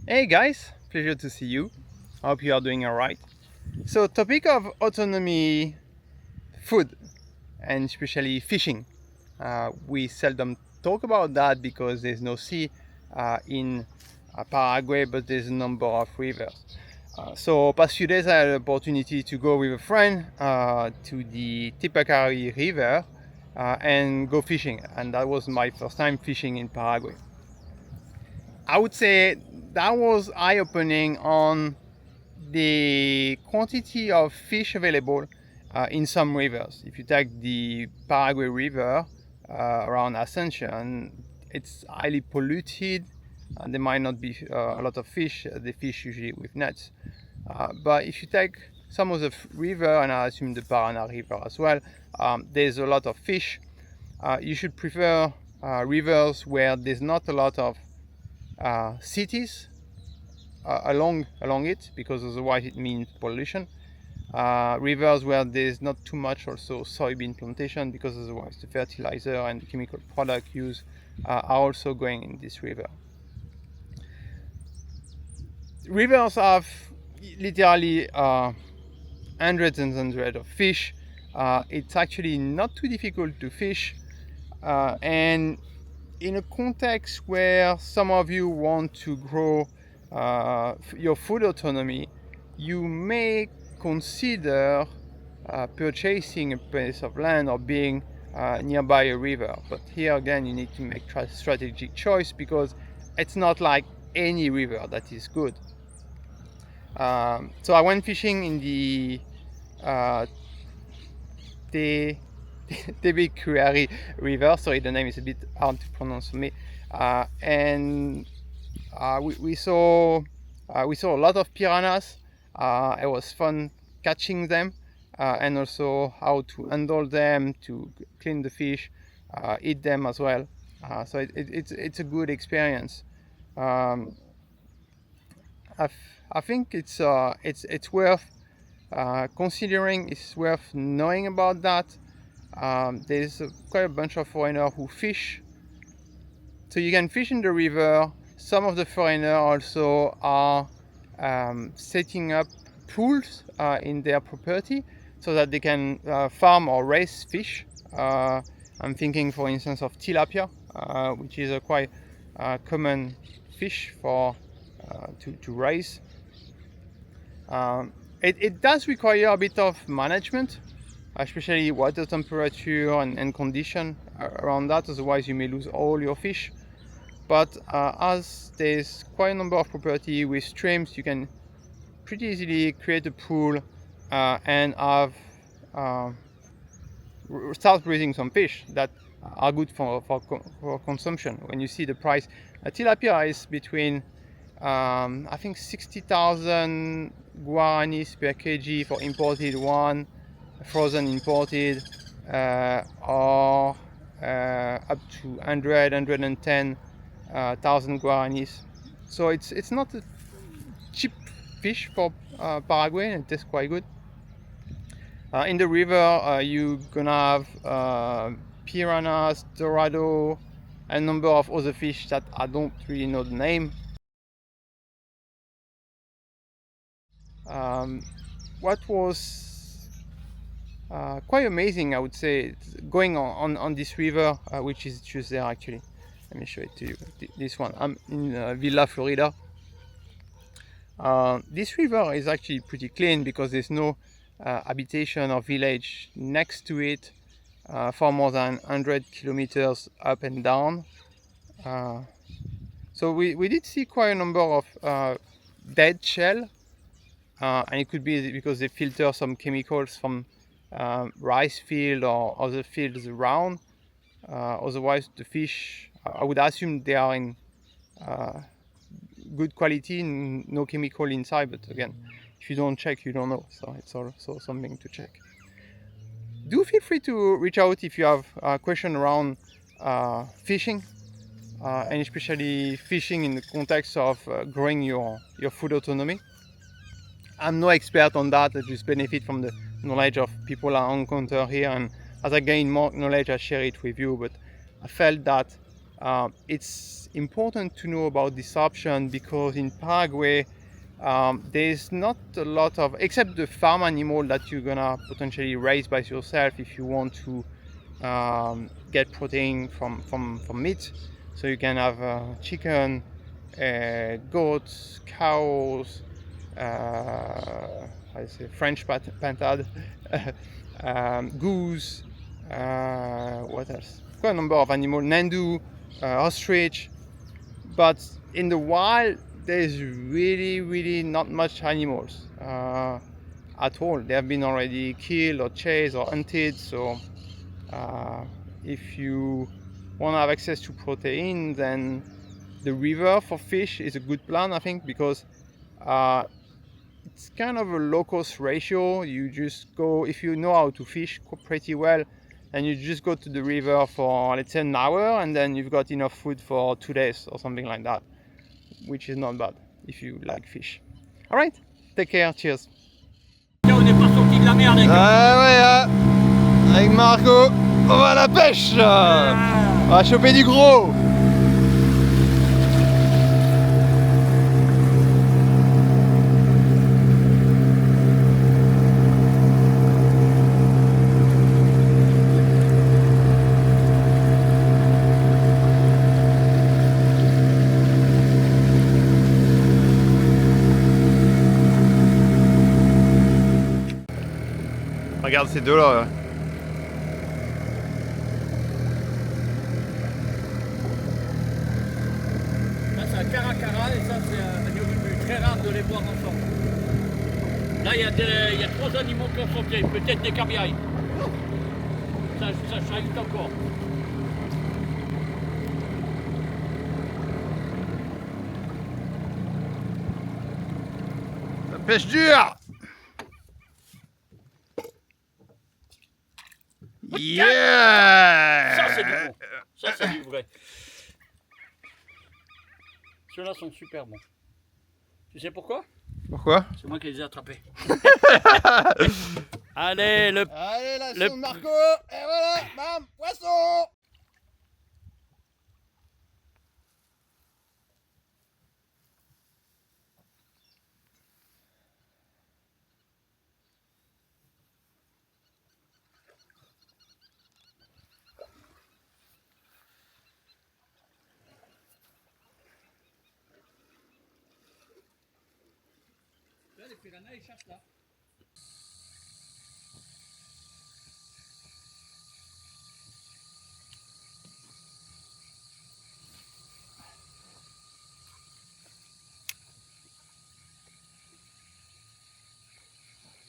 Hey guys, pleasure to see you. I hope you are doing alright. So, topic of autonomy, food, and especially fishing. We seldom talk about that because there's no sea in Paraguay, but there's a number of rivers. So, past few days I had the opportunity to go with a friend to the Tipacari River and go fishing, and that was my first time fishing in Paraguay. I would say that was eye-opening on the quantity of fish available in some rivers. If you take the Paraguay River around Ascension, it's highly polluted. There might not be a lot of fish. They fish usually with nets. But if you take some of the river, and I assume the Paraná River as well, there's a lot of fish. You should prefer rivers where there's not a lot of cities along it, because otherwise it means pollution. Rivers where there's not too much also soybean plantation, because otherwise the fertilizer and the chemical product used are also going in this river. Rivers have literally hundreds and hundreds of fish. It's actually not too difficult to fish, and in a context where some of you want to grow your food autonomy, you may consider purchasing a piece of land or being nearby a river. But here again, you need to make strategic choice, because it's not like any river that is good. So I went fishing in the Te Tebicuari River. Sorry, the name is a bit hard to pronounce for me. And we saw a lot of piranhas. It was fun catching them, and also how to handle them, to clean the fish, eat them as well. So it's a good experience. Um, I think it's worth considering. It's worth knowing about that. There's quite a bunch of foreigners who fish, so you can fish in the river. Some of the foreigners also are setting up pools in their property so that they can farm or raise fish. I'm thinking, for instance, of tilapia, which is a quite common fish for to raise. It does require a bit of management, especially water temperature and condition around that. Otherwise, you may lose all your fish. But as there's quite a number of property with streams, you can pretty easily create a pool and have start raising some fish that are good for consumption. When you see the price, tilapia is between I think 60,000 guaranis per kg for imported one, frozen imported, or up to 110,000 guaranis. So it's not a cheap fish for Paraguay, and it tastes quite good. In the river, you're gonna have piranhas, dorado, and a number of other fish that I don't really know the name. What was quite amazing, I would say, going on this river, which is just there actually. Let me show it to you. This one. I'm in Villa Florida. This river is actually pretty clean because there's no habitation or village next to it for more than 100 kilometers up and down. So we did see quite a number of dead shell. And it could be because they filter some chemicals from rice field or other fields around. Otherwise, the fish, I would assume they are in good quality, no chemical inside. But again, if you don't check, you don't know. So it's also something to check. Do feel free to reach out if you have a question around fishing, and especially fishing in the context of growing your food autonomy. I'm no expert on that. I just benefit from the knowledge of people I encounter here, and as I gain more knowledge, I share it with you. But I felt that it's it's important to know about this option because in Paraguay, there's not a lot of, except the farm animal that you're gonna potentially raise by yourself if you want to get protein from meat. So you can have chicken, goats, cows, I say French pintade, goose, what else? Quite a number of animals, nandu, ostrich, but in the wild there's really not much animals at all. They have been already killed or chased or hunted, so if you want to have access to protein, then the river for fish is a good plan, I think, because it's kind of a low-cost ratio. You just go, if you know how to fish pretty well, and you just go to the river for, let's say, an hour, and then you've got enough food for 2 days or something like that, which is not bad if you like fish. All right, take care, cheers. On n'est pas sorti de la merde avec Avec Marco, on va à la pêche. On va choper du gros. Regarde ces deux-là. Ça c'est un caracara et ça c'est un urubu. Très rare de les voir ensemble. Là il y a 3 animaux qui ont sauté, peut-être des cabillailles. Ça chahute encore. La pêche dure. Yeah! Ça c'est du bon. Ça c'est du vrai. Ceux-là sont super bons. Tu sais pourquoi? Pourquoi? C'est moi qui les ai attrapés. Allez, Allez, la sonde Marco! Et voilà, bam, poisson! les piranhas, ils chassent là.